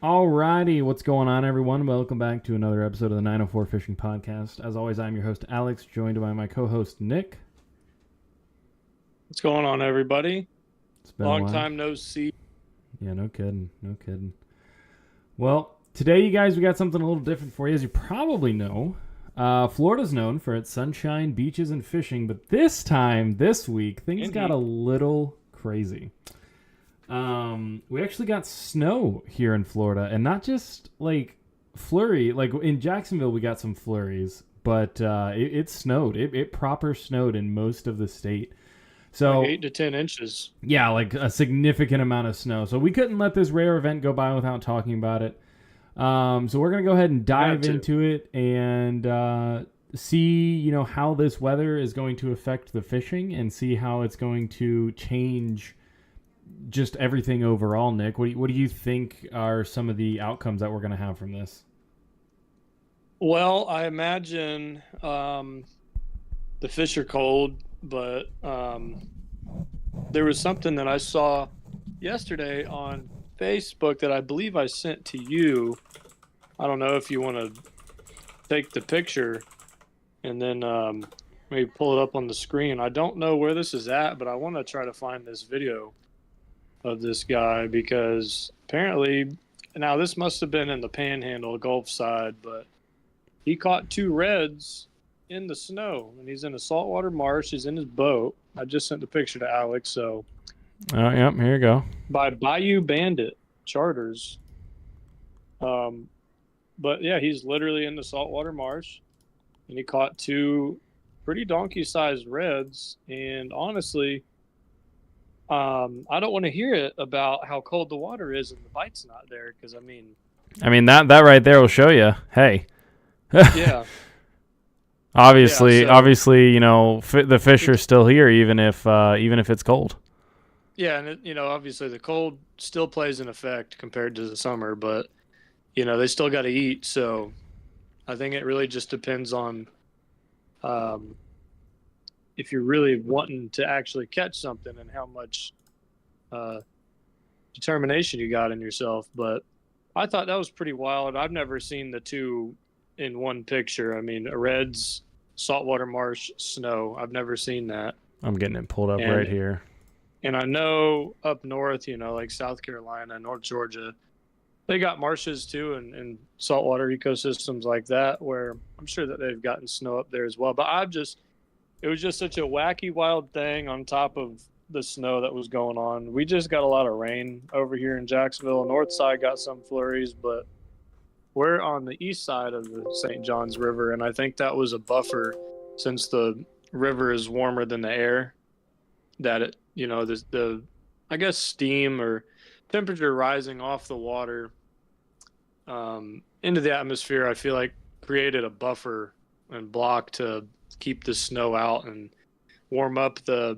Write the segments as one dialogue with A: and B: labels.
A: Alrighty, what's going on, everyone? Welcome back to another episode of the 904 Fishing Podcast. As always, I'm your host, Alex, joined by my co-host, Nick.
B: What's going on, everybody?
A: It's been a
B: Long
A: while.
B: time no see.
A: Yeah, no kidding. Well, today, you guys, we got something a little different for you. As you probably know, Florida's known for its sunshine, beaches, and fishing, but this week, things got a little crazy. We actually got snow here in Florida, and not just like flurry. Like in Jacksonville, we got some flurries, but it snowed. It proper snowed in most of the state. So
B: like 8 to 10 inches.
A: Yeah, like a significant amount of snow. So we couldn't let this rare event go by without talking about it. So we're gonna go ahead and dive into it and see, how this weather is going to affect the fishing and see how it's going to change just everything overall. Nick, what do you think are some of the outcomes that we're going to have from this?
B: Well, I imagine the fish are cold, but there was something that I saw yesterday on Facebook that I believe I sent to you. I don't know if you want to take the picture and then maybe pull it up on the screen. I don't know where this is at, but I want to try to find this video of this guy, because apparently, now this must have been in the Panhandle Gulf side, but he caught 2 reds in the snow, and he's in a saltwater marsh. He's in his boat. I just sent the picture to Alex. So,
A: yep, here you go.
B: By Bayou Bandit Charters. But yeah, he's literally in the saltwater marsh, and he caught 2 pretty donkey-sized reds. And honestly, I don't want to hear it about how cold the water is and the bite's not there, because I mean
A: that right there will show you. Hey,
B: yeah.
A: Obviously, the fish are still here, even if it's cold.
B: Yeah, and obviously the cold still plays an effect compared to the summer, but they still got to eat. So I think it really just depends on if you're really wanting to actually catch something and how much determination you got in yourself. But I thought that was pretty wild. I've never seen the 2 in one picture. I mean, a red's saltwater marsh snow. I've never seen that.
A: I'm getting it pulled up right here.
B: And I know up north, like South Carolina, North Georgia, they got marshes too, and saltwater ecosystems like that, where I'm sure that they've gotten snow up there as well. But it was just such a wacky, wild thing on top of the snow that was going on. We just got a lot of rain over here in Jacksonville. North side got some flurries, but we're on the east side of the St. Johns River, and I think that was a buffer, since the river is warmer than the air, that it, the I guess steam or temperature rising off the water into the atmosphere, I feel like created a buffer and block to keep the snow out and warm up the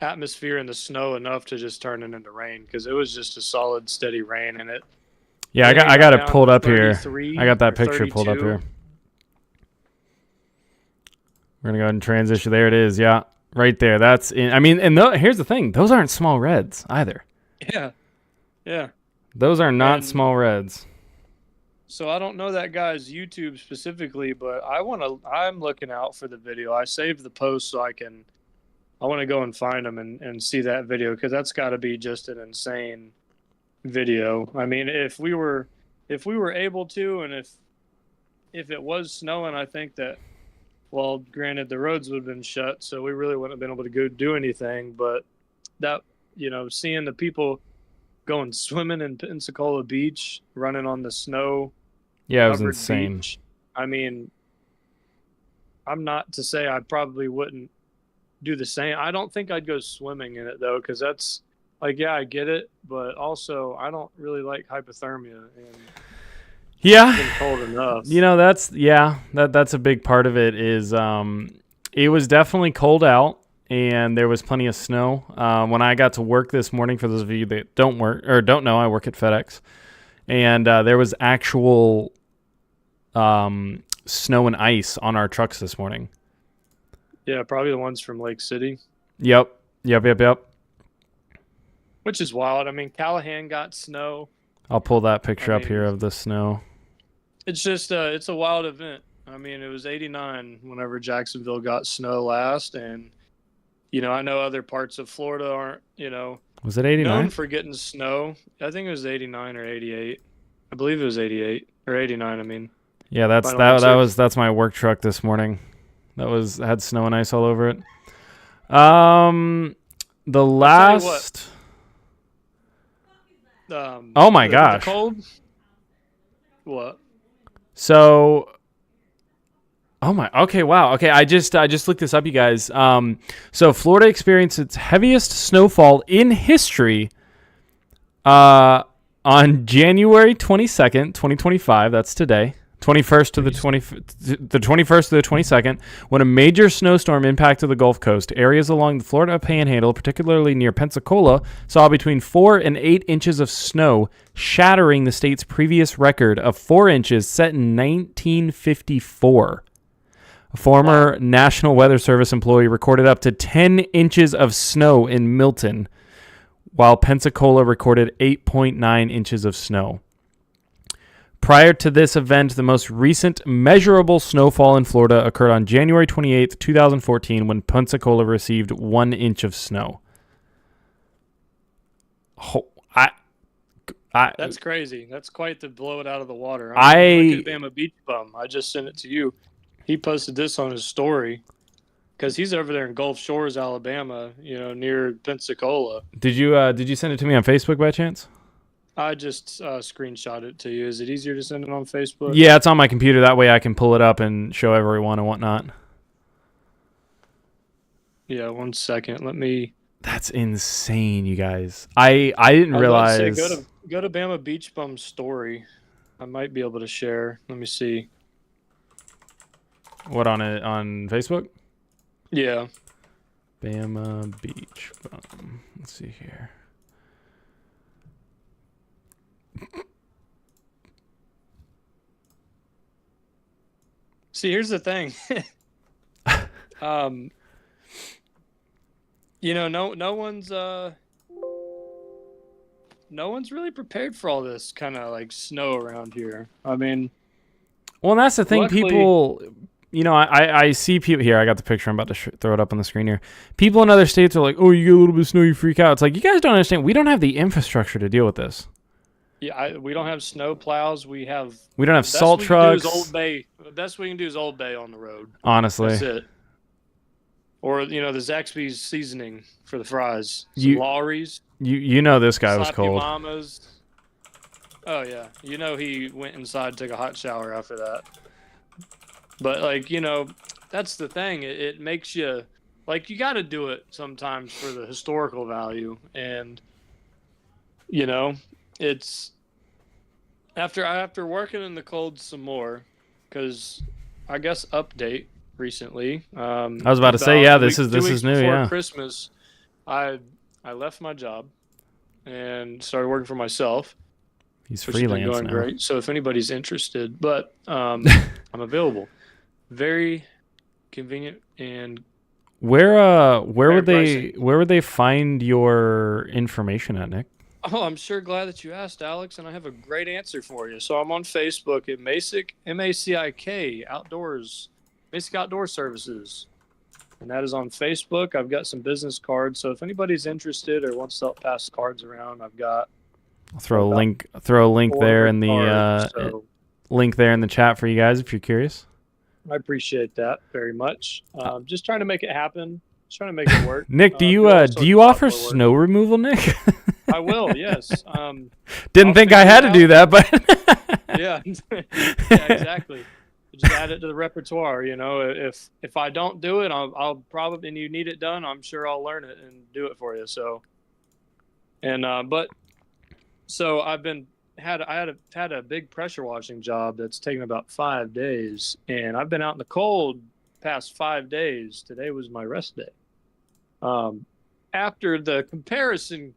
B: atmosphere and the snow enough to just turn it into rain, because it was just a solid, steady rain. And
A: I got it pulled up here. I got that picture 32. Pulled up here. We're gonna go ahead and transition. There it is. Yeah, right there. That's in. I mean, and here's the thing: those aren't small reds either.
B: Yeah.
A: Those are not small reds.
B: So I don't know that guy's YouTube specifically, but I'm looking out for the video. I saved the post so I want to go and find him and see that video, because that's got to be just an insane video. I mean, if we were able to, and if it was snowing, I think that, well, granted, the roads would have been shut, so we really wouldn't have been able to go do anything. But that, seeing the people going swimming in Pensacola Beach, running on the snow.
A: Yeah, it was insane.
B: Beach. I mean, I'm not to say I probably wouldn't do the same. I don't think I'd go swimming in it, though, because that's like, yeah, I get it, but also I don't really like hypothermia. And
A: yeah,
B: it's been cold enough.
A: That's a big part of it. Is it was definitely cold out, and there was plenty of snow. When I got to work this morning, for those of you that don't know, I work at FedEx, and there was actual snow and ice on our trucks this morning.
B: Yeah, probably the ones from Lake City.
A: Yep.
B: Which is wild. I mean, Callahan got snow.
A: I'll pull that picture up here of the snow.
B: It's just it's a wild event. I mean, it was 89 whenever Jacksonville got snow last, and I know other parts of Florida aren't,
A: Was it 89?
B: known for getting snow. I think it was 89 or 88. I believe it was 88 or 89. I mean,
A: yeah, that's my work truck this morning. That had snow and ice all over it. The last. Oh my gosh!
B: The cold. What?
A: So. Oh my. Okay. Wow. Okay. I just looked this up, you guys. So Florida experienced its heaviest snowfall in history. On January 22nd, 2025. That's today. 21st to the 21st to the 22nd, when a major snowstorm impacted the Gulf Coast. Areas along the Florida Panhandle, particularly near Pensacola, saw between 4 and 8 inches of snow, shattering the state's previous record of 4 inches set in 1954. A former National Weather Service employee recorded up to 10 inches of snow in Milton, while Pensacola recorded 8.9 inches of snow. Prior to this event, the most recent measurable snowfall in Florida occurred on January 28th, 2014, when Pensacola received 1 inch of snow.
B: That's crazy. That's quite the blow it out of the water. Look at Bama Beach Bum. I just sent it to you. He posted this on his story because he's over there in Gulf Shores, Alabama, near Pensacola.
A: Did you send it to me on Facebook by chance?
B: I just screenshot it to you. Is it easier to send it on Facebook?
A: Yeah, it's on my computer. That way I can pull it up and show everyone and whatnot.
B: Yeah, 1 second. Let me...
A: That's insane, you guys. I didn't realize...
B: Go to Bama Beach Bum's story. I might be able to share. Let me see.
A: What, on Facebook?
B: Yeah.
A: Bama Beach Bum. Let's see here.
B: See, here's the thing. No one's really prepared for all this kind of like snow around here. I mean,
A: well, that's the thing.
B: Luckily,
A: people, I see people here. I got the picture. I'm about to throw it up on the screen here. People in other states are like, "Oh, you get a little bit of snow, you freak out." It's like, you guys don't understand. We don't have the infrastructure to deal with this.
B: Yeah, we don't have snow plows. We don't
A: have salt trucks.
B: The best we can do is Old Bay on the road.
A: Honestly,
B: that's it. Or the Zaxby's seasoning for the fries. Some Lawry's.
A: This guy was cold.
B: Mamas. Oh yeah, he went inside, took a hot shower after that. But that's the thing. It makes you you got to do it sometimes for the historical value, and it's after working in the cold some more, because I guess update recently. I
A: was about to say, yeah, this is new. Yeah,
B: Christmas, I left my job and started working for myself.
A: He's freelance
B: going
A: now.
B: Great. So if anybody's interested, but I'm available. Very convenient. And
A: where would they find your information at, Nick?
B: Oh, I'm sure glad that you asked, Alex, and I have a great answer for you. So I'm on Facebook at Masick, M-A-C-I-K, Outdoors, Masick Outdoor Services. And that is on Facebook. I've got some business cards. So if anybody's interested or wants to pass cards around, I've got...
A: I'll throw a link there in the link there in the chat for you guys if you're curious.
B: I appreciate that very much. Just trying to make it happen. Just trying to make it work.
A: Nick, do you offer snow removal, Nick?
B: I will, yes.
A: Didn't think I had to do that, but
B: yeah, exactly. Just add it to the repertoire. If I don't do it, I'll probably, and you need it done, I'm sure I'll learn it and do it for you. So, and so I had a big pressure washing job that's taken about 5 days, and I've been out in the cold past 5 days. Today was my rest day. After the compare and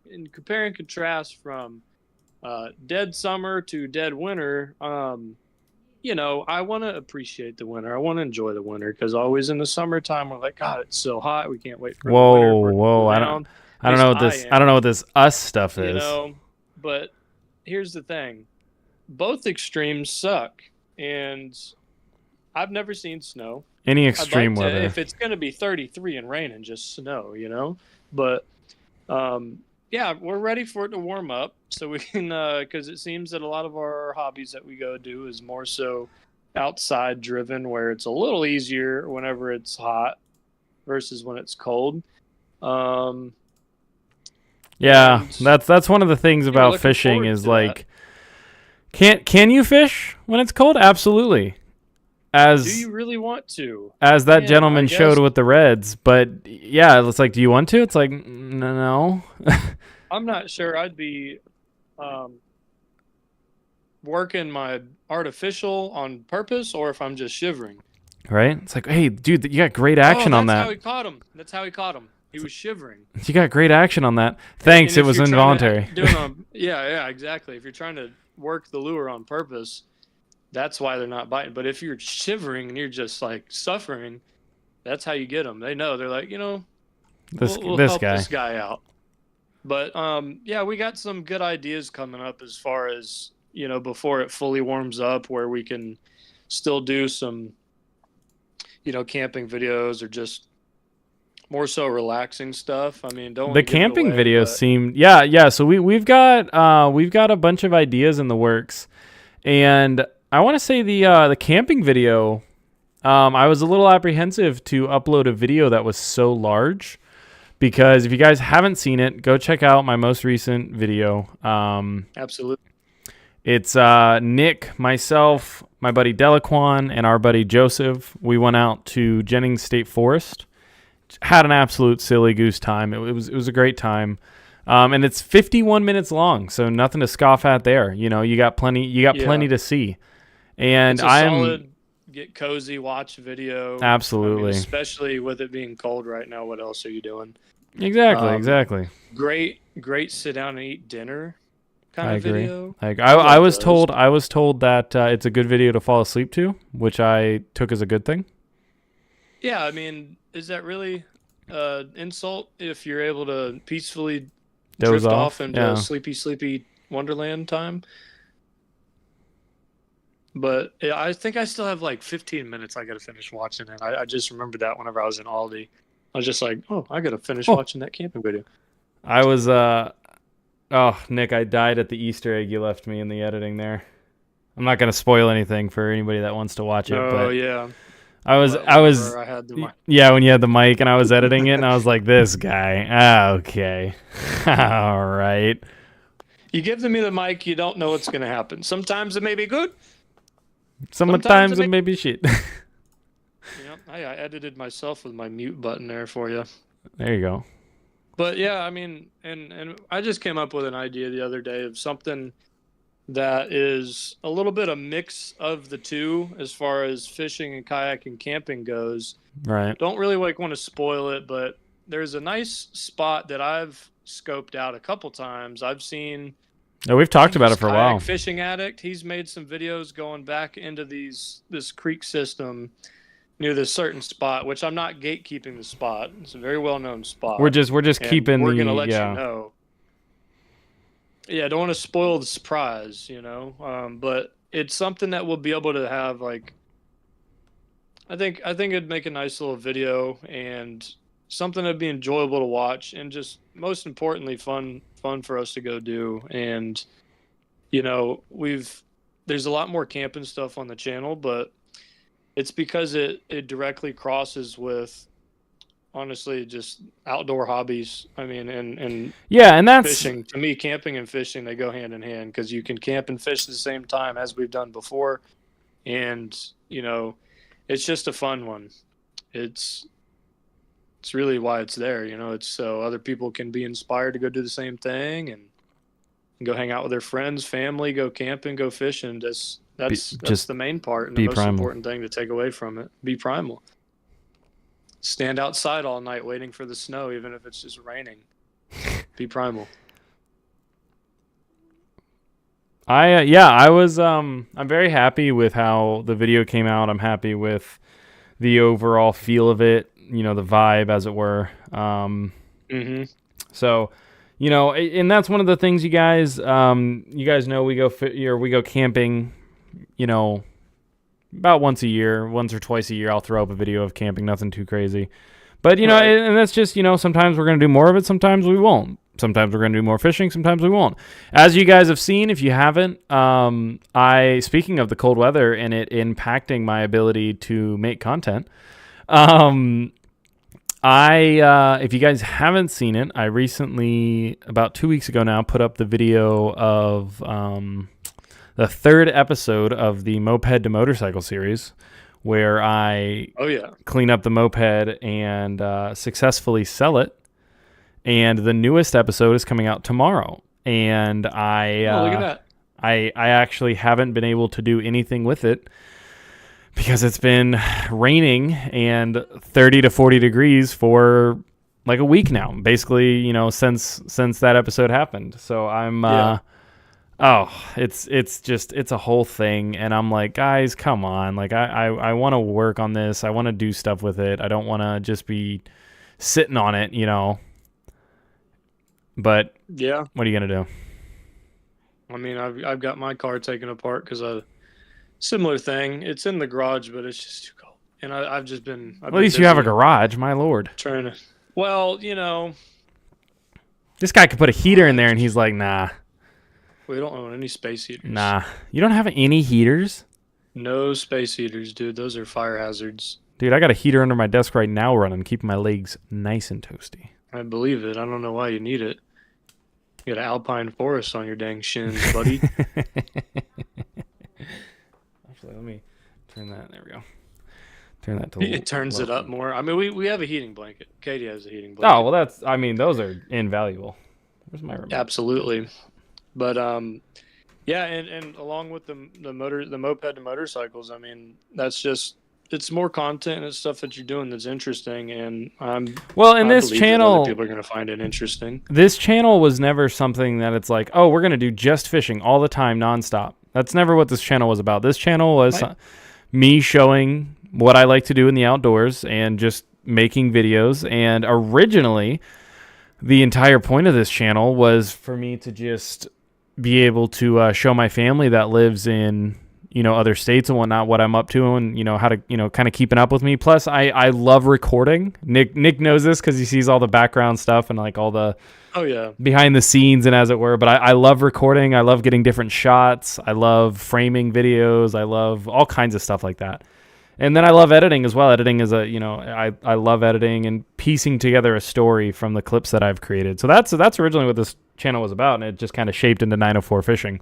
B: contrast from dead summer to dead winter, I want to appreciate the winter. I want to enjoy the winter, because always in the summertime we're like, God, it's so hot, we can't wait for the winter.
A: Whoa! I don't know what this us stuff is.
B: But here's the thing. Both extremes suck, and I've never seen snow.
A: Any
B: I'd
A: extreme
B: like to,
A: weather.
B: if it's going to be 33 and rain and just snow, you know. But yeah, we're ready for it to warm up so we can, because it seems that a lot of our hobbies that we go do is more so outside driven, where it's a little easier whenever it's hot versus when it's cold. Um,
A: Yeah,
B: and
A: that's one of the things
B: yeah, we're
A: about
B: looking
A: fishing
B: forward
A: is
B: to that.
A: like, can you fish when it's cold? Absolutely.
B: Do
A: As
B: you really want to?
A: as that
B: Man, I
A: gentleman
B: guess
A: showed with the Reds, but yeah, it's like, do you want to? It's like, no.
B: I'm not sure I'd be um, working my artificial on purpose or if I'm just shivering.
A: Right? It's like, hey, dude, you got great
B: Oh,
A: action on
B: that's how
A: that.
B: he caught him. That's how he caught him. He was shivering.
A: You got great action on that. Thanks,
B: And
A: it
B: if
A: was
B: you're trying to
A: involuntary.
B: yeah, exactly. If you're trying to work the lure on purpose, that's why they're not biting. But if you're shivering and you're just like suffering, that's how you get them. They know. They're like, we'll
A: This
B: help
A: guy.
B: this guy out. But yeah, we got some good ideas coming up as far as before it fully warms up, where we can still do some camping videos or just more so relaxing stuff. I mean, don't want
A: The
B: to give it
A: camping
B: away,
A: videos
B: but
A: seem yeah. So we've got a bunch of ideas in the works, and I want to say the camping video. I was a little apprehensive to upload a video that was so large, because if you guys haven't seen it, go check out my most recent video.
B: absolutely.
A: It's Nick, myself, my buddy Delaquan, and our buddy Joseph. We went out to Jennings State Forest. Had an absolute silly goose time. It was a great time. And it's 51 minutes long, so nothing to scoff at there. You got plenty to see. And
B: It's a solid get cozy watch video.
A: Absolutely.
B: I mean, especially with it being cold right now. What else are you doing?
A: Exactly.
B: Great sit down and eat dinner kind
A: I
B: of
A: agree.
B: video.
A: I was
B: those.
A: told that it's a good video to fall asleep to, which I took as a good thing.
B: Yeah, I mean, is that really insult if you're able to peacefully
A: Doze
B: drift off into
A: yeah.
B: sleepy Wonderland time? But yeah, I think I still have like 15 minutes I got to finish watching it. I just remembered that whenever I was in Aldi. I was just like, oh, I got to finish watching that camping video.
A: I was, Nick, I died at the Easter egg you left me in the editing there. I'm not going to spoil anything for anybody that wants to watch it.
B: Oh,
A: but
B: yeah.
A: I had the mic. Yeah, when you had the mic and I was editing it and I was like, this guy. Okay. All right.
B: You give me the mic, you don't know what's going to happen. Sometimes it may be good.
A: Sometimes it may be shit.
B: Yeah, I edited myself with my mute button there for you.
A: There you go.
B: But yeah, I mean, and I just came up with an idea the other day of something that is a little bit a mix of the two as far as fishing and kayak and camping goes.
A: Right.
B: Don't really want to spoil it, but there's a nice spot that I've scoped out a couple times. I've seen.
A: Oh, we've talked about it for a while.
B: Fishing Addict. He's made some videos going back into this creek system near this certain spot, which I'm not gatekeeping the spot. It's a very well known spot.
A: We're just keeping
B: we're gonna let you know. Yeah, I don't want to spoil the surprise, but it's something that we'll be able to have. Like, I think it'd make a nice little video and something that'd be enjoyable to watch, and just most importantly, fun for us to go do. And there's a lot more camping stuff on the channel, but it's because it directly crosses with, honestly, just outdoor hobbies. I mean, and
A: that's
B: fishing. To me, camping and fishing, they go hand in hand, because you can camp and fish at the same time, as we've done before. And it's just a fun one. It's really why it's there. It's so other people can be inspired to go do the same thing and go hang out with their friends, family, go camping, go fishing. That's the main part and the most important thing to take away from it. Be primal. Stand outside all night waiting for the snow, even if it's just raining. Be primal.
A: I'm very happy with how the video came out. I'm happy with the overall feel of it, the vibe, as it were. So, and that's one of the things you guys know we go camping, about once or twice a year. I'll throw up a video of camping, nothing too crazy. But,
B: Right.
A: and that's just, sometimes we're going to do more of it, sometimes we won't. Sometimes we're going to do more fishing, sometimes we won't. As you guys have seen, if you haven't, speaking of the cold weather and it impacting my ability to make content, if you guys haven't seen it, I recently, about 2 weeks ago now, put up the video of the third episode of the Moped to Motorcycle series, where I clean up the moped and successfully sell it. And the newest episode is coming out tomorrow. And
B: look at that.
A: I actually haven't been able to do anything with it because it's been raining and 30 to 40 degrees for like a week now, basically, since that episode happened. So I'm it's a whole thing, and I'm like, guys, come on. Like I want to work on this. I want to do stuff with it. I don't want to just be sitting on it, But
B: Yeah.
A: what are you going to do?
B: I mean, I've got my car taken apart because a similar thing. It's in the garage, but it's just too cold. And I've just been.
A: At least you have a garage, my lord.
B: Trying to. Well,
A: this guy could put a heater in there, and he's like, nah.
B: We don't own any space heaters.
A: Nah. You don't have any heaters?
B: No space heaters, dude. Those are fire hazards.
A: Dude, I got a heater under my desk right now running, keeping my legs nice and toasty.
B: I believe it. I don't know why you need it. You got an alpine forest on your dang shins, buddy.
A: Actually, let me turn that. There we go. Turn that to.
B: It turns it up more. I mean, we have a heating blanket. Katie has a heating blanket.
A: Oh well, those are invaluable. Where's my remote?
B: Absolutely, but yeah, and along with the moped to motorcycles, I mean, it's more content and it's stuff that you're doing that's interesting, and
A: this channel,
B: people are going to find it interesting.
A: This channel was never something that it's like, oh, we're going to do just fishing all the time, nonstop. That's never what this channel was about. This channel was me showing what I like to do in the outdoors and just making videos. And originally, the entire point of this channel was for me to just be able to show my family that lives in other states and whatnot, what I'm up to and, how to, kind of keeping up with me. Plus, I love recording. Nick knows this because he sees all the background stuff and like all the behind the scenes and as it were. But I love recording. I love getting different shots. I love framing videos. I love all kinds of stuff like that. And then I love editing as well. Editing is I love editing and piecing together a story from the clips that I've created. So that's originally what this channel was about, and it just kind of shaped into 904 Fishing.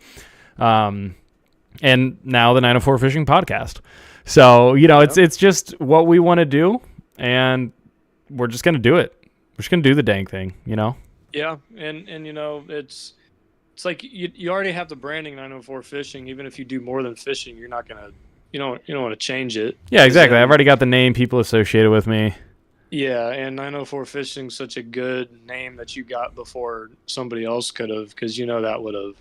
A: And now the 904 Fishing Podcast. So, it's just what we want to do, and we're just going to do it. We're just going to do the dang thing,
B: Yeah, and it's like you already have the branding 904 Fishing. Even if you do more than fishing, you're not going to, you don't want to change it.
A: Yeah, exactly. I've already got the name, people associated with me.
B: Yeah, and 904 Fishing's such a good name that you got before somebody else could have, because that would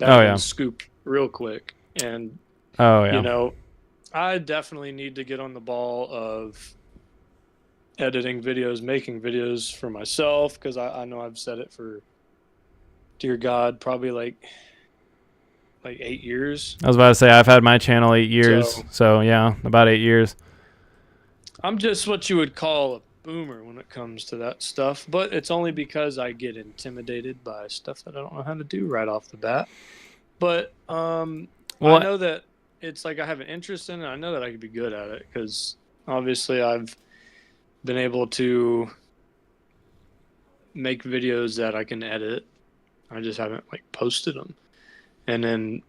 B: have scooped real quick. And I definitely need to get on the ball of editing videos, making videos for myself, because I know I've said it for, dear God, probably like 8 years.
A: I was about to say I've had my channel 8 years, so yeah, about 8 years.
B: I'm just what you would call a boomer when it comes to that stuff, but it's only because I get intimidated by stuff that I don't know how to do right off the bat. But I know that it's like I have an interest in it. I know that I could be good at it because obviously I've been able to make videos that I can edit. I just haven't posted them, and then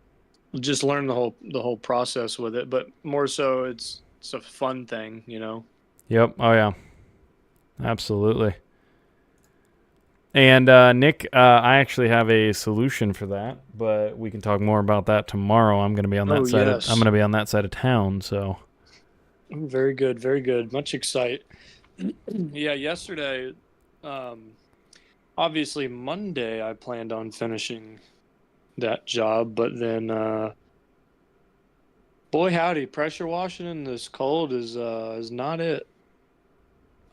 B: just learn the whole process with it. But more so, it's a fun thing,
A: Yep. Oh yeah. Absolutely. And Nick, I actually have a solution for that, but we can talk more about that tomorrow. I'm going to be on that side. I'm going to be on that side of town. So.
B: Very good. Very good. Much excite. Yeah. Yesterday, obviously Monday, I planned on finishing that job, but then, boy howdy, pressure washing in this cold is not it.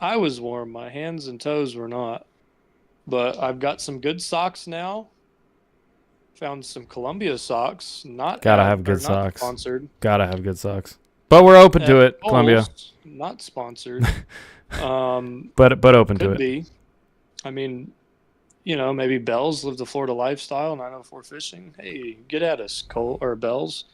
B: I was warm. My hands and toes were not. But I've got some good socks now. Found some Columbia socks. Not sponsored.
A: Gotta have good socks. But we're open to it,
B: Kohl's,
A: Columbia.
B: Not sponsored.
A: But open to it.
B: Could be. I mean, maybe Bell's live the Florida lifestyle, 904 fishing. Hey, get at us, Cole or Bell's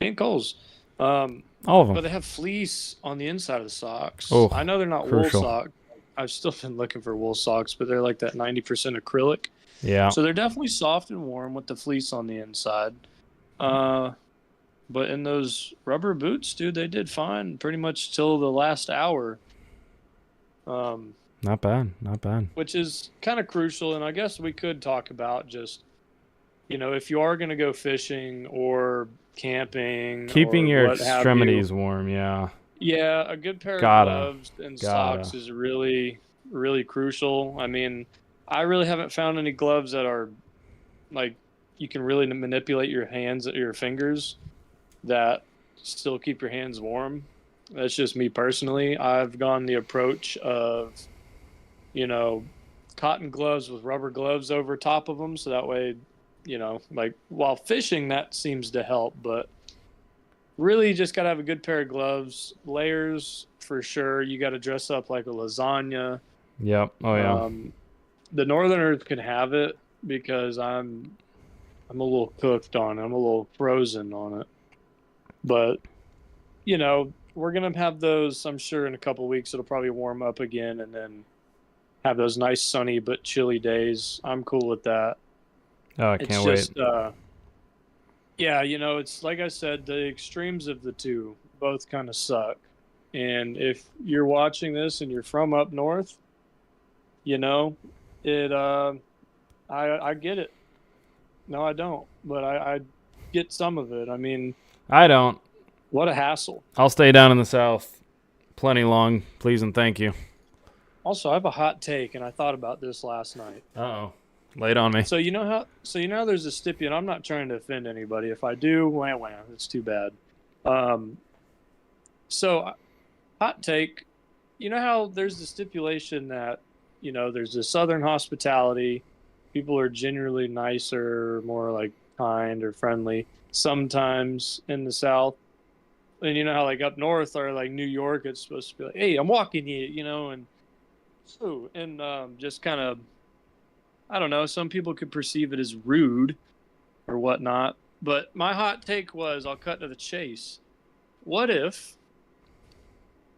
B: and Coles.
A: All of them.
B: But they have fleece on the inside of the socks.
A: Oh,
B: I know they're not
A: crucial.
B: wool socks. I've still been looking for wool socks, but they're like that 90% acrylic.
A: Yeah.
B: So they're definitely soft and warm with the fleece on the inside. But in those rubber boots, dude, they did fine pretty much till the last hour.
A: Not bad.
B: Which is kind of crucial, and I guess we could talk about just, if you are going to go fishing or camping,
A: keeping
B: or
A: your
B: what
A: extremities warm, yeah.
B: Yeah, a good pair of gloves and socks is really, really crucial. I mean, I really haven't found any gloves that are like you can really manipulate your hands, your fingers, that still keep your hands warm. That's just me personally. I've gone the approach of, cotton gloves with rubber gloves over top of them. So that way, like while fishing, that seems to help. But really, you just got to have a good pair of gloves, layers for sure. You got to dress up like a lasagna.
A: Yep. Oh, yeah.
B: The Northerners can have it because I'm a little cooked on it. I'm a little frozen on it. But, we're going to have those, I'm sure, in a couple of weeks. It'll probably warm up again and then have those nice sunny but chilly days. I'm cool with that.
A: Oh, I can't wait.
B: Yeah, it's like I said, the extremes of the two both kind of suck. And if you're watching this and you're from up north, I get it. No, I don't. But I get some of it. I mean,
A: I don't.
B: What a hassle.
A: I'll stay down in the south plenty long, please and thank you.
B: Also, I have a hot take, and I thought about this last night.
A: Uh-oh. Lay it on me.
B: So you know how there's a stipulation. I'm not trying to offend anybody. If I do, it's too bad. So hot take. You know how there's the stipulation that, there's the Southern hospitality. People are generally nicer, more like kind or friendly. Sometimes in the South. And you know how like up north or like New York, it's supposed to be like, hey, I'm walking you, and so, and just kind of, I don't know, some people could perceive it as rude or whatnot. But my hot take was, I'll cut to the chase. What if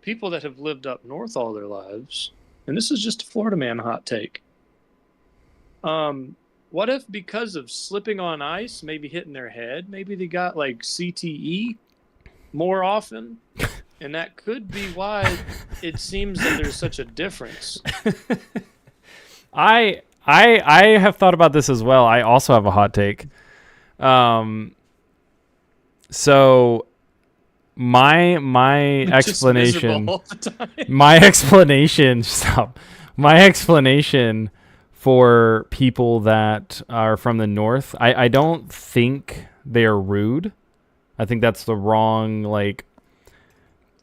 B: people that have lived up north all their lives, and this is just a Florida man hot take, what if because of slipping on ice, maybe hitting their head, maybe they got like CTE more often, and that could be why it seems that there's such a difference.
A: I have thought about this as well. I also have a hot take. So my explanation my explanation for people that are from the north, I don't think they're rude. I think that's the wrong, like.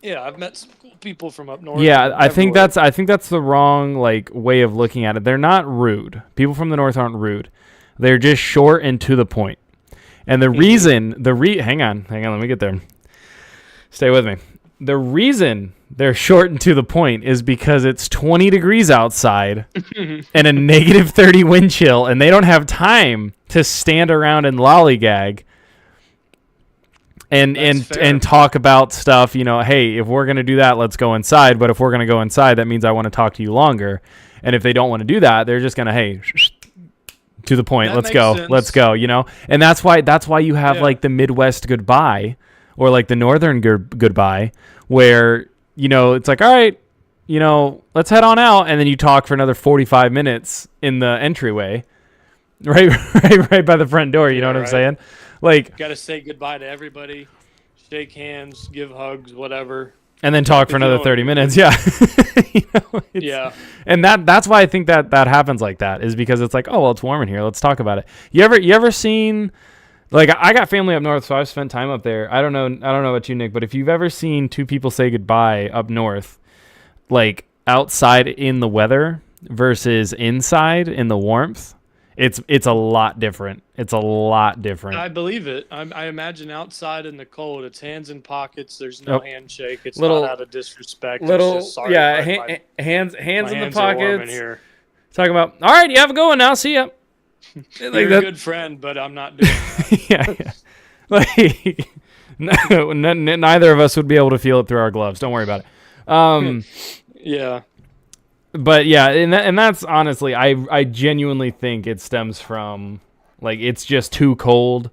B: Yeah, I've met some cool people from up north.
A: Yeah, I think that's the wrong like way of looking at it. They're not rude. People from the north aren't rude. They're just short and to the point. And the reason hang on, let me get there. Stay with me. The reason they're short and to the point is because it's 20 degrees outside and a negative 30 wind chill, and they don't have time to stand around and lollygag. And talk about stuff, hey, if we're going to do that, let's go inside. But if we're going to go inside, that means I want to talk to you longer. And if they don't want to do that, they're just going to, hey, to the point, let's go. And that's why you have like the Midwest goodbye or like the Northern goodbye where, it's like, all right, let's head on out. And then you talk for another 45 minutes in the entryway, right by the front door. You know what I'm saying? Like,
B: got to say goodbye to everybody, shake hands, give hugs, whatever,
A: and then talk for another 30 minutes. Yeah,
B: yeah.
A: And that's why I think that happens like that is because it's like, oh well, it's warm in here. Let's talk about it. You ever seen? Like, I got family up north, so I've spent time up there. I don't know about you, Nick, but if you've ever seen two people say goodbye up north, like outside in the weather, versus inside in the warmth, it's a lot different. It's a lot different.
B: I believe it. I imagine outside in the cold, it's hands in pockets. There's no handshake. It's
A: little,
B: not out of disrespect. It's just, sorry,
A: hands
B: my
A: in the
B: hands are warm in
A: pockets.
B: here.
A: Talking about, all right, you have a good one now. See ya.
B: You're a good friend, but I'm not doing that.
A: Yeah. Like, neither of us would be able to feel it through our gloves. Don't worry about it.
B: Yeah.
A: But yeah, and that's honestly, I genuinely think it stems from, like, it's just too cold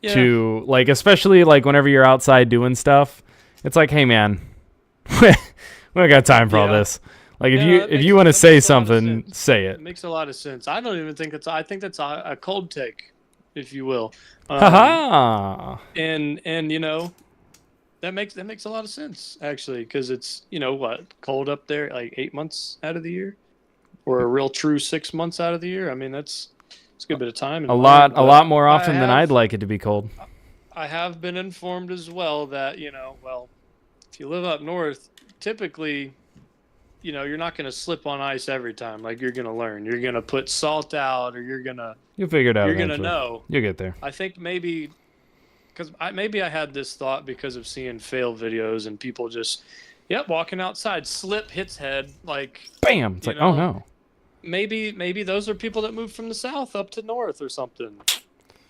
A: to, like, especially, like, whenever you're outside doing stuff, it's like, hey, man, we don't got time for all this. Like, if you want to say something, say it.
B: It makes a lot of sense. I don't even think I think that's a cold take, if you will. And you know, that makes a lot of sense, actually, because it's, you know, what, cold up there like 8 months out of the year, or a real true 6 months out of the year. I mean, it's a good bit of time.
A: A lot more often than I'd like it to be cold.
B: I have been informed as well that, you know, well, if you live up north, typically, you know, you're not going to slip on ice every time. Like, you're going to learn. You're going to put salt out, or you'll
A: figure it out.
B: You're going to know.
A: You'll get there.
B: I think maybe because maybe I had this thought because of seeing fail videos and people just, walking outside, slip, hits head, like,
A: bam. It's like, oh no.
B: Maybe those are people that moved from the south up to north or something.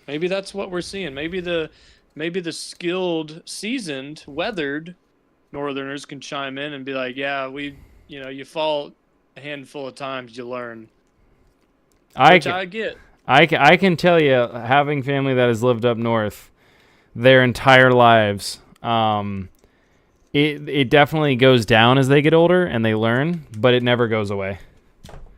B: Maybe that's what we're seeing. Maybe the skilled, seasoned, weathered northerners can chime in and be like, yeah, you fall a handful of times, you learn. Which I get.
A: I can tell you, having family that has lived up north their entire lives, it definitely goes down as they get older and they learn, but it never goes away.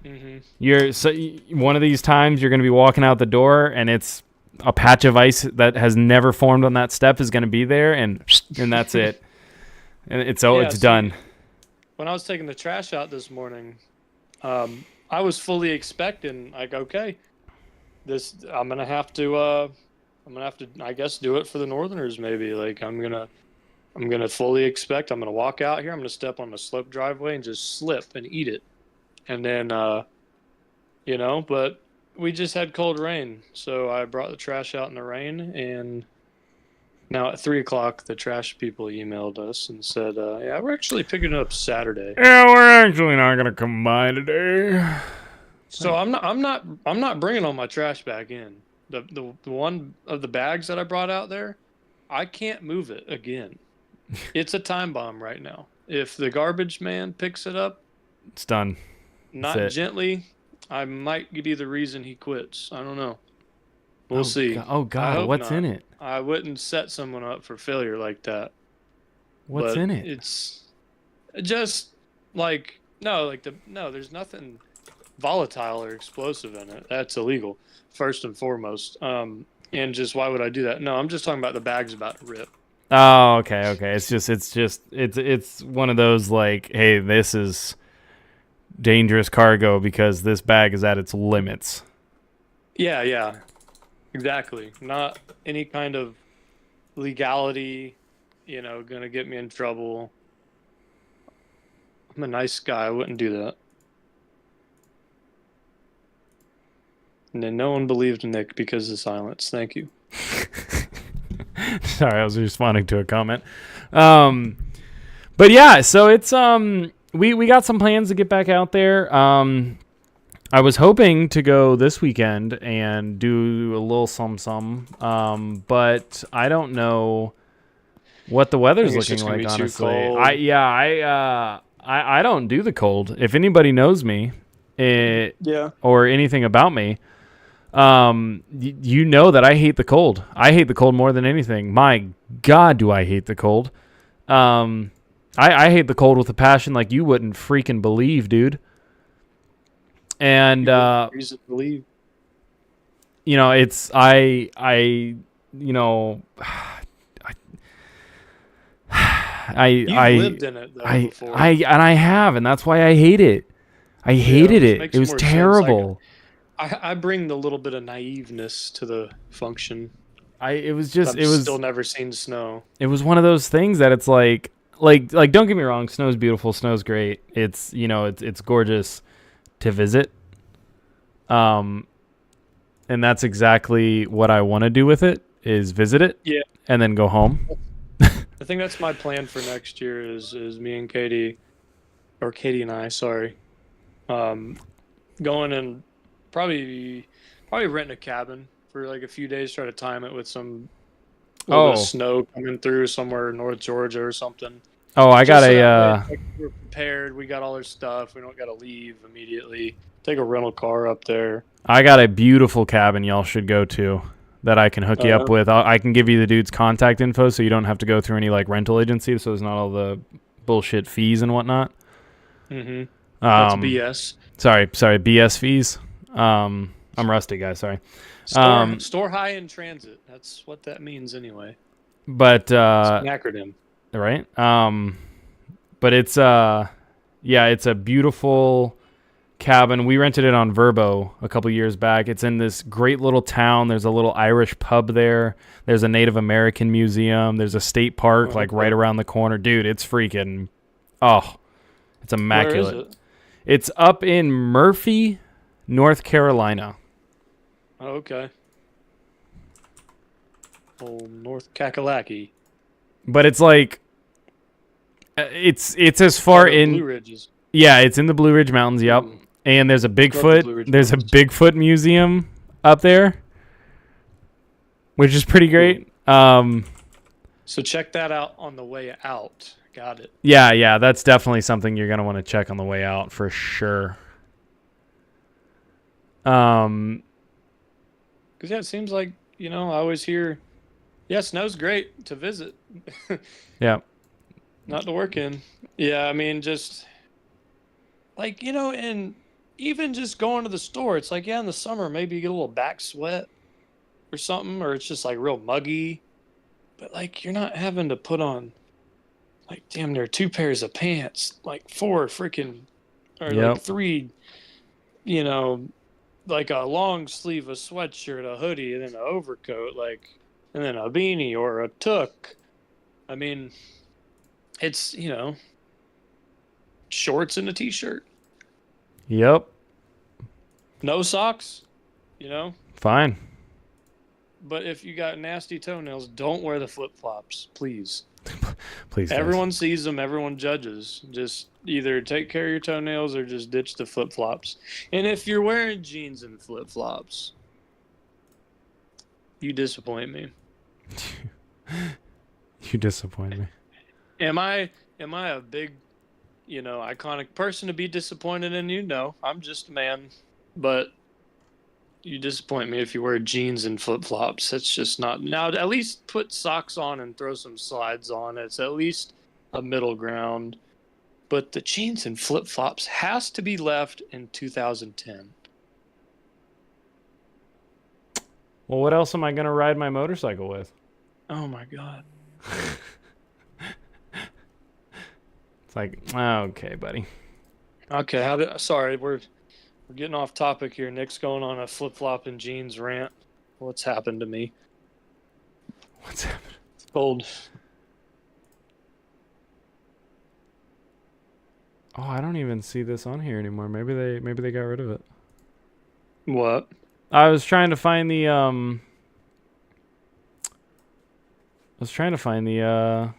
A: Mm-hmm. One of these times you're going to be walking out the door and it's a patch of ice that has never formed on that step is going to be there, and that's it. And it's done.
B: When I was taking the trash out this morning, I was fully expecting, like, okay, I'm gonna have to, I guess, do it for the Northerners. Maybe, like, I'm gonna fully expect. I'm gonna walk out here. I'm gonna step on a slope driveway and just slip and eat it, and then, But we just had cold rain, so I brought the trash out in the rain, and now at 3:00, the trash people emailed us and said, "Yeah, we're actually picking it up Saturday."
A: Yeah, we're actually not gonna come by today.
B: So I'm not bringing all my trash back in. The one of the bags that I brought out there, I can't move it again. It's a time bomb right now. If the garbage man picks it up,
A: it's done.
B: Not gently, I might be the reason he quits. I don't know. We'll see.
A: Oh God, what's in it?
B: I wouldn't set someone up for failure like that.
A: What's in it?
B: It's just like there's nothing volatile or explosive in it. That's illegal, first and foremost. And just why would I do that? No, I'm just talking about the bag's about to rip.
A: Oh, okay. It's one of those, like, hey, this is dangerous cargo because this bag is at its limits.
B: Yeah, exactly. Not any kind of legality, gonna get me in trouble. I'm a nice guy. I wouldn't do that. And then no one believed Nick because of silence. Thank you.
A: Sorry, I was responding to a comment. But yeah, so it's we got some plans to get back out there. I was hoping to go this weekend and do a little some, but I don't know what the weather's looking like, honestly. I don't do the cold. If anybody knows me, or anything about me, you know that I hate the cold. I hate the cold more than anything. My God, do I hate the cold. I hate the cold with a passion like you wouldn't freaking believe, dude. And
B: reason to believe.
A: It's I lived
B: in it though, before.
A: I have, and that's why I hate it. I hated it. It was terrible.
B: I bring the little bit of naiveness to the function.
A: I've
B: still never seen snow.
A: It was one of those things that it's like don't get me wrong, snow's beautiful, snow's great. It's it's gorgeous to visit. And that's exactly what I want to do with it, is visit it.
B: Yeah.
A: And then go home.
B: I think that's my plan for next year is me and Katie, or Katie and I, sorry, going and probably renting a cabin for like a few days, try to time it with some little bit of snow coming through somewhere in North Georgia or something.
A: Oh, I got
B: like, we're prepared. We got all our stuff. We don't got to leave immediately. Take a rental car up there.
A: I got a beautiful cabin y'all should go to that I can hook you up with. I can give you the dude's contact info so you don't have to go through any like rental agency, so there's not all the bullshit fees and whatnot.
B: Mm-hmm. That's BS.
A: Sorry, BS fees. I'm rusty, guys. Sorry.
B: Store high in transit. That's what that means anyway.
A: But
B: it's an acronym,
A: right? But it's it's a beautiful cabin. We rented it on Vrbo a couple years back. It's in this great little town. There's a little Irish pub there. There's a Native American museum. There's a state park right around the corner. Dude, it's freaking it's immaculate.
B: Where is it?
A: It's up in Murphy, North Carolina.
B: Oh, okay. Old North Kakalaki.
A: But it's like it's as far in
B: Blue Ridges.
A: Yeah, it's in the Blue Ridge Mountains, yep. And there's a Bigfoot. There's a Bigfoot museum up there, which is pretty great.
B: So check that out on the way out. Got it.
A: Yeah, that's definitely something you're gonna want to check on the way out for sure.
B: Because it seems like I always hear, snow's great to visit.
A: Yeah.
B: Not to work in. Yeah, I mean, just like and even just going to the store, it's like in the summer maybe you get a little back sweat or something, or it's just like real muggy, but like you're not having to put on like damn near 2 pairs of pants, like 4 freaking like 3, like a long sleeve, a sweatshirt, a hoodie, and then an overcoat, and then a beanie or a toque. I mean, it's shorts and a t-shirt.
A: Yep.
B: No socks,
A: Fine.
B: But if you got nasty toenails, don't wear the flip-flops, please.
A: Please.
B: Everyone sees them. Everyone judges. Just either take care of your toenails or just ditch the flip-flops. And if you're wearing jeans and flip-flops, you disappoint me.
A: You disappoint me.
B: Am I a big, iconic person to be disappointed in you? No, I'm just a man. But you disappoint me if you wear jeans and flip-flops. That's just not... Now, at least put socks on and throw some slides on. It's at least a middle ground. But the jeans and flip-flops has to be left in 2010.
A: Well, what else am I going to ride my motorcycle with?
B: Oh, my God.
A: It's like, okay, buddy.
B: Okay, sorry, we're getting off topic here. Nick's going on a flip-flop and jeans rant. What's happened to me?
A: What's happened?
B: It's cold.
A: Oh, I don't even see this on here anymore. Maybe they got rid of it.
B: What?
A: I was trying to find the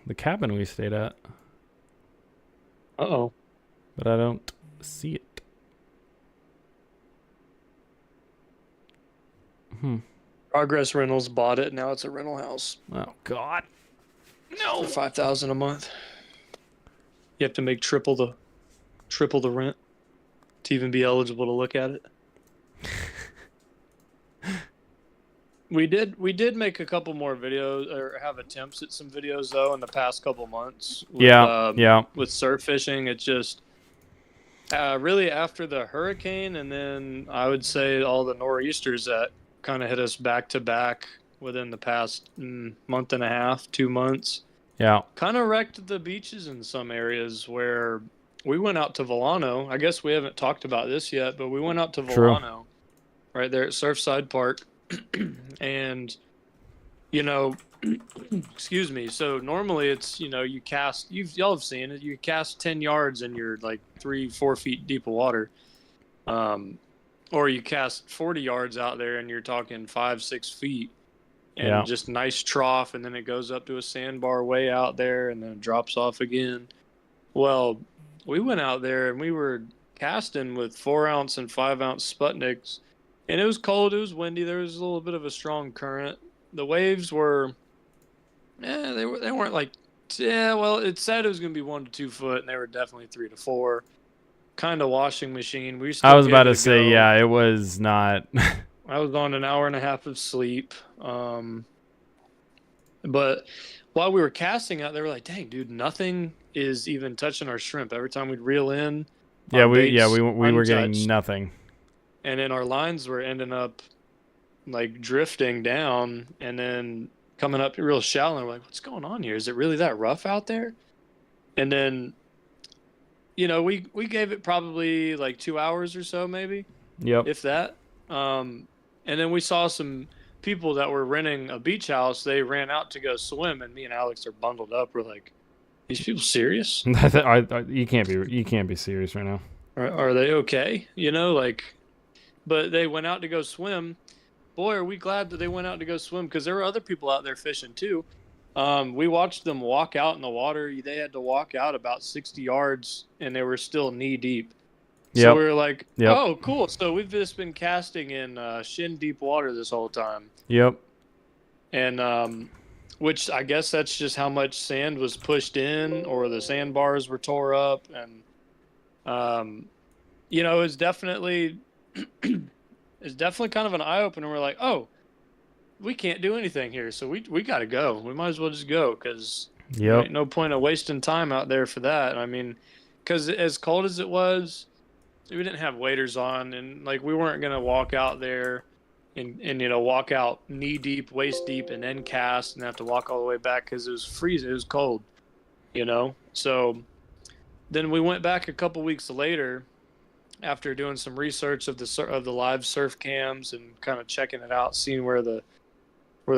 A: the cabin we stayed at.
B: Uh-oh.
A: But I don't see it.
B: Progress Rentals bought it. Now it's a rental house.
A: Oh God. No.
B: For $5,000 a month. You have to make triple the rent to even be eligible to look at it. We did make a couple more videos, or have attempts at some videos though in the past couple months. With, with surf fishing, it just really after the hurricane, and then I would say all the nor'easters that kind of hit us back to back within the past month and a half, 2 months.
A: Yeah. Kind
B: of wrecked the beaches in some areas where we went out to Volano. I guess we haven't talked about this yet, but we went out to Volano, right there at Surfside Park. And, excuse me. So normally it's, you cast, y'all have seen it. You cast 10 yards and you're like 3-4 feet deep of water. Or you cast 40 yards out there and you're talking 5-6 feet and just nice trough, and then it goes up to a sandbar way out there and then it drops off again. Well, we went out there and we were casting with 4-ounce and 5-ounce Sputniks, and it was cold, it was windy, there was a little bit of a strong current. The waves were, they weren't like, well, it said it was going to be 1 to 2 foot, and they were definitely 3 to 4. Kind of washing machine.
A: I was about to say, yeah, it was not.
B: I was on an hour and a half of sleep. But while we were casting out, they were like, "Dang, dude, nothing is even touching our shrimp." Every time we'd reel in,
A: we were getting nothing,
B: and then our lines were ending up like drifting down and then coming up real shallow. And we're like, "What's going on here? Is it really that rough out there?" And then, we gave it probably like 2 hours or so, maybe.
A: Yep.
B: If that. And then we saw some people that were renting a beach house. They ran out to go swim, and me and Alex are bundled up. We're like, "These people serious?
A: You can't be serious right now.
B: Are they okay? But they went out to go swim. Boy, are we glad that they went out to go swim, because there were other people out there fishing too. We watched them walk out in the water. They had to walk out about 60 yards, and they were still knee deep. So we were like, "Oh, cool. So we've just been casting in shin-deep water this whole time."
A: Yep.
B: And which I guess that's just how much sand was pushed in, or the sandbars were tore up. And, it's definitely kind of an eye-opener. We're like, "Oh, we can't do anything here, so we got to go. We might as well just go, because there ain't no point of wasting time out there for that." I mean, because as cold as it was, we didn't have waders on, and we weren't gonna walk out there and walk out knee deep, waist deep, and then cast and have to walk all the way back because it was freezing. It was cold, So then we went back a couple weeks later after doing some research of the live surf cams and kind of checking it out, seeing where the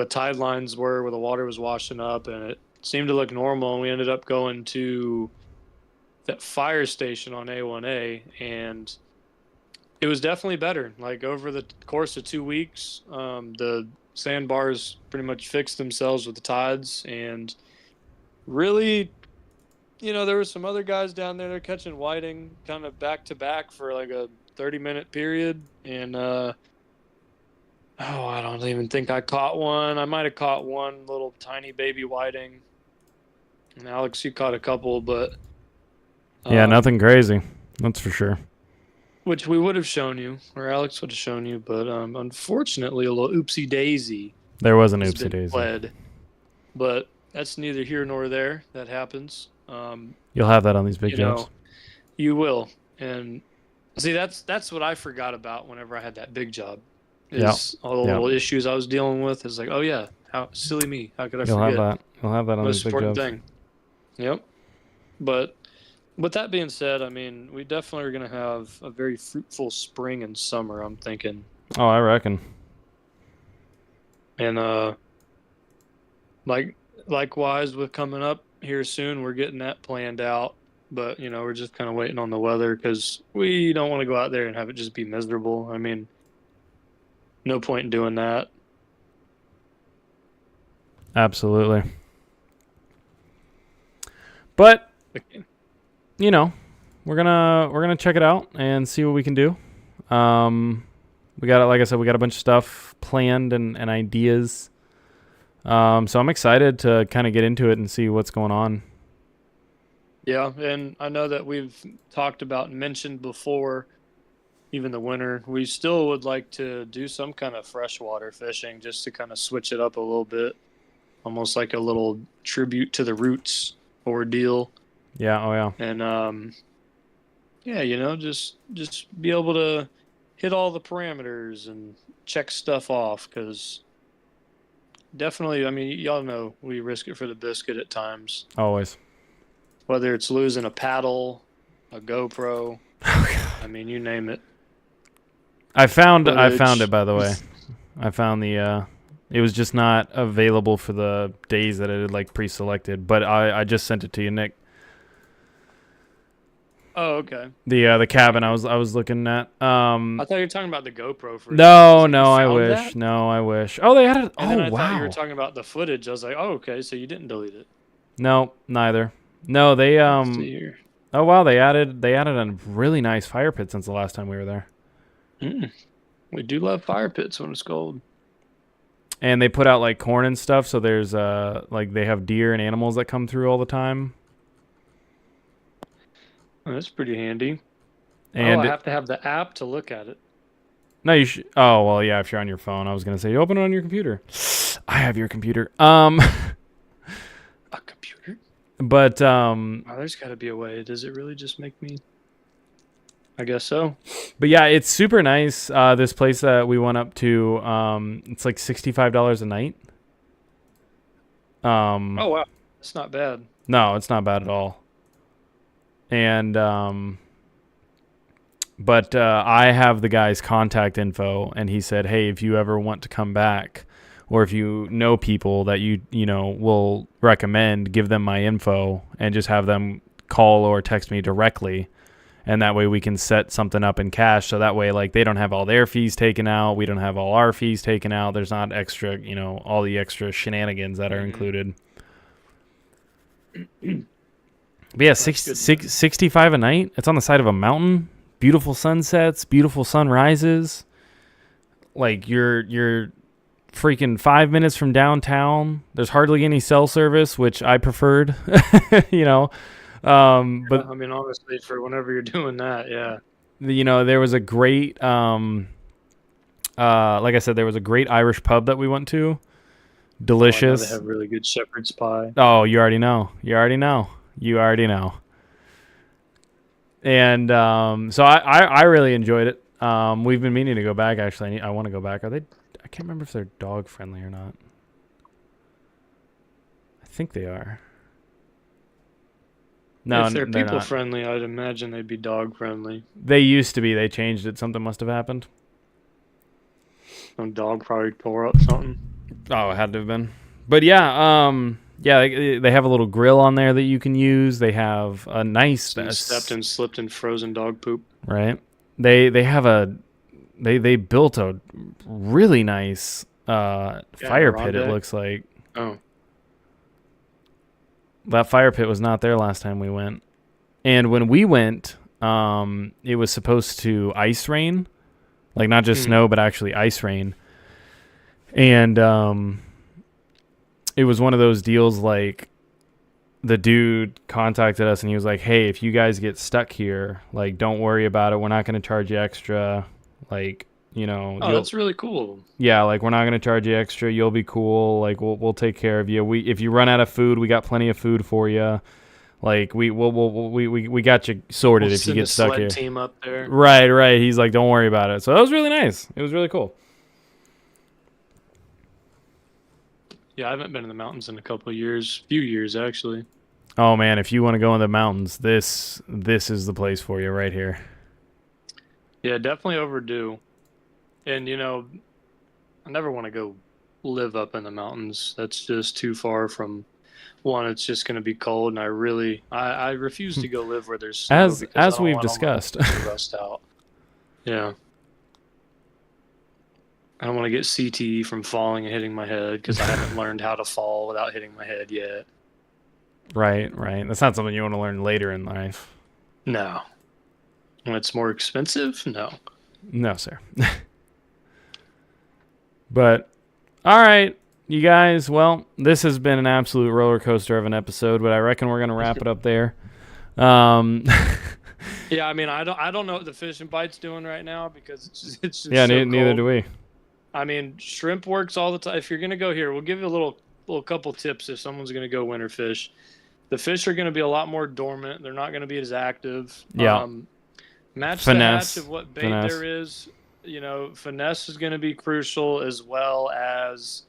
B: tide lines were, where the water was washing up, and it seemed to look normal. And we ended up going to that fire station on A1A, and it was definitely better. Over the course of 2 weeks, the sandbars pretty much fixed themselves with the tides, and really, there were some other guys down there, they're catching whiting kind of back to back for like a 30-minute period, and I don't even think I caught one. I might have caught one little tiny baby whiting, and Alex, you caught a couple, but
A: nothing crazy, that's for sure.
B: Which we would have shown you, or Alex would have shown you, but unfortunately, a little oopsie daisy.
A: There was an oopsie daisy.
B: Fled. But that's neither here nor there. That happens.
A: You'll have that on these big jobs.
B: You will, and see, that's what I forgot about whenever I had that big job. All the little issues I was dealing with. It's like, oh yeah, how silly me. How could I forget?
A: You'll have that on these big jobs.
B: Most important thing. Yep. But with that being said, I mean, we definitely are going to have a very fruitful spring and summer, I'm thinking.
A: Oh, I reckon.
B: And likewise with coming up here soon, we're getting that planned out. But, we're just kind of waiting on the weather, because we don't want to go out there and have it just be miserable. I mean, no point in doing that.
A: Absolutely. But we're gonna check it out and see what we can do. We got, like I said, we got a bunch of stuff planned and ideas. So I'm excited to kind of get into it and see what's going on.
B: Yeah, and I know that we've talked about and mentioned before, even the winter, we still would like to do some kind of freshwater fishing, just to kind of switch it up a little bit, almost like a little tribute to the roots ordeal.
A: Yeah, oh yeah.
B: And just be able to hit all the parameters and check stuff off, because definitely, I mean, y'all know we risk it for the biscuit at times.
A: Always.
B: Whether it's losing a paddle, a GoPro, I mean, you name it.
A: I found it, by the way. I found it was just not available for the days that it had pre-selected, but I just sent it to you, Nick.
B: Oh, okay.
A: The cabin I was looking at.
B: I thought you were talking about the GoPro for a second.
A: No,
B: Like,
A: no,
B: you
A: I
B: found
A: wish.
B: that?
A: No, I wish. Oh, they added.
B: And
A: Oh,
B: then I thought you were
A: wow.
B: talking about the footage. I was like, oh, okay, so you didn't delete it.
A: No, neither. No, they
B: Let's see here.
A: Oh wow, they added a really nice fire pit since the last time we were there.
B: We do love fire pits when it's cold.
A: And they put out like corn and stuff, so there's like they have deer and animals that come through all the time.
B: Oh, that's pretty handy.
A: And
B: I have to have the app to look at it.
A: no, you should. Oh well, yeah. If you're on your phone, I was gonna say you open it on your computer. I have your computer.
B: A computer?
A: But
B: Oh, there's got to be a way. Does it really just make me? I guess so.
A: But yeah, it's super nice. This place that we went up to, it's like $65 a night.
B: Oh wow, that's not bad.
A: No, it's not bad at all. And but I have the guy's contact info, and he said, "Hey, if you ever want to come back, or if you know people that you know will recommend, give them my info and just have them call or text me directly." And that way we can set something up in cash. So that way, like, they don't have all their fees taken out. We don't have all our fees taken out. There's not extra, all the extra shenanigans that are included. But yeah, 65 a night. It's on the side of a mountain. Beautiful sunsets, beautiful sunrises. Like, you're freaking 5 minutes from downtown. There's hardly any cell service, which I preferred, But
B: I mean, honestly, for whenever you're doing that, yeah.
A: There was a great, like I said, there was a great Irish pub that we went to. Delicious.
B: Oh, they have really good shepherd's pie.
A: Oh, you already know. And so I really enjoyed it. We've been meaning to go back. Actually, I want to go back. I can't remember if they're dog friendly or not. I think they are. No,
B: if they're people
A: not.
B: friendly, I'd imagine they'd be dog friendly.
A: They used to be. They changed it. Something must have happened.
B: Some dog probably tore up something.
A: Oh, it had to have been. But yeah, they have a little grill on there that you can use. They have a nice
B: stepped and slipped in frozen dog poop.
A: Right. They built a really nice fire pit. It looks like.
B: Oh.
A: That fire pit was not there last time we went. And when we went, it was supposed to ice rain. Like, not just snow, but actually ice rain. And it was one of those deals, like, the dude contacted us and he was like, "Hey, if you guys get stuck here, like, don't worry about it. We're not going to charge you extra. Like,
B: Oh, that's really cool.
A: Yeah, like, we're not going to charge you extra. You'll be cool. Like, we'll take care of you. If you run out of food, we got plenty of food for you. Like, we got you sorted if you get stuck here."
B: Team up there.
A: Right. He's like, "Don't worry about it." So that was really nice. It was really cool.
B: Yeah, I haven't been in the mountains in a few years actually.
A: Oh man, if you want to go in the mountains, this is the place for you right here.
B: Yeah, definitely overdue. And I never want to go live up in the mountains. That's just too far from one. It's just going to be cold, and I refuse to go live where there's snow
A: as we've discussed.
B: Rust out. Yeah. I don't want to get CTE from falling and hitting my head because I haven't learned how to fall without hitting my head yet.
A: Right. That's not something you want to learn later in life.
B: No. When it's more expensive? No.
A: No, sir. But, all right, you guys. Well, this has been an absolute roller coaster of an episode, but I reckon we're going to wrap it up there.
B: Yeah, I mean, I don't know what the Fish and Bite's doing right now because it's just
A: yeah,
B: so
A: neither
B: cold.
A: do we.
B: I mean, shrimp works all the time. If you're going to go here, we'll give you a little couple tips if someone's going to go winter fish. The fish are going to be a lot more dormant. They're not going to be as active.
A: Yeah.
B: Match
A: Finesse.
B: the hatch of what bait there is. Finesse is going to be crucial, as well as,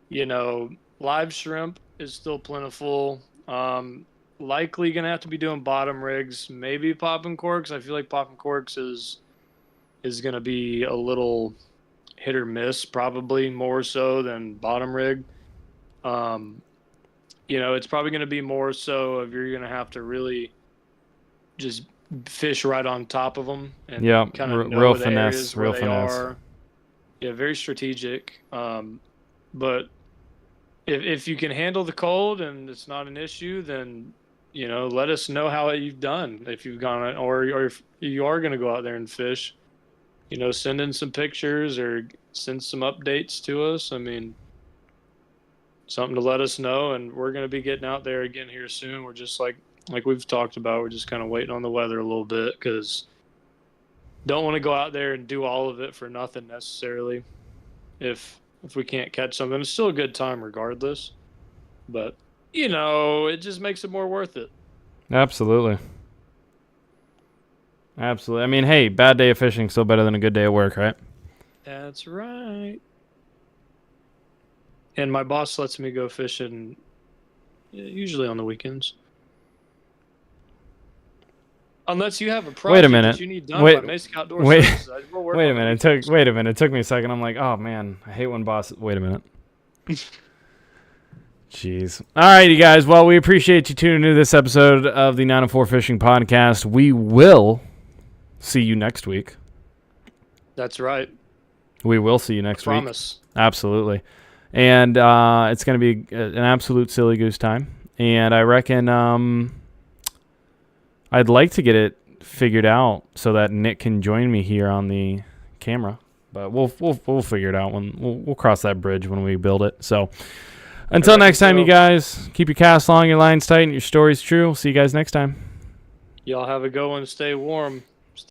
B: live shrimp is still plentiful. Likely going to have to be doing bottom rigs, maybe popping corks. I feel like popping corks is going to be a little hit or miss, probably more so than bottom rig. It's probably going to be more so if you're going to have to really just fish right on top of them and
A: Yeah,
B: kind of know
A: real
B: the
A: finesse,
B: areas where
A: real
B: they
A: finesse.
B: are. Yeah, very strategic. But if you can handle the cold and it's not an issue, then let us know how you've done if you've gone or if you are going to go out there and fish. Send in some pictures or send some updates to us. I mean, something to let us know, and we're going to be getting out there again here soon. We're just like we've talked about, we're just kind of waiting on the weather a little bit because don't want to go out there and do all of it for nothing necessarily. If we can't catch something, it's still a good time regardless. But it just makes it more worth it.
A: Absolutely. Absolutely. I mean, hey, bad day of fishing still better than a good day of work, right?
B: That's right. And my boss lets me go fishing usually on the weekends. Unless you have a project
A: Wait a minute.
B: that you need done by Masick Outdoor Services.
A: Wait a minute. It took me a second. I'm like, oh man, I hate when bosses. Wait a minute. Jeez. All right, you guys. Well, we appreciate you tuning into this episode of the 904 Fishing Podcast. We will see you next week.
B: That's right.
A: We will see you next week.
B: Promise.
A: Absolutely. And it's going to be an absolute silly goose time. And I reckon I'd like to get it figured out so that Nick can join me here on the camera. But we'll figure it out when we'll cross that bridge when we build it. So until next time, you guys, keep your casts long, your lines tight, and your stories true. See you guys next time.
B: Y'all have a good one. Stay warm.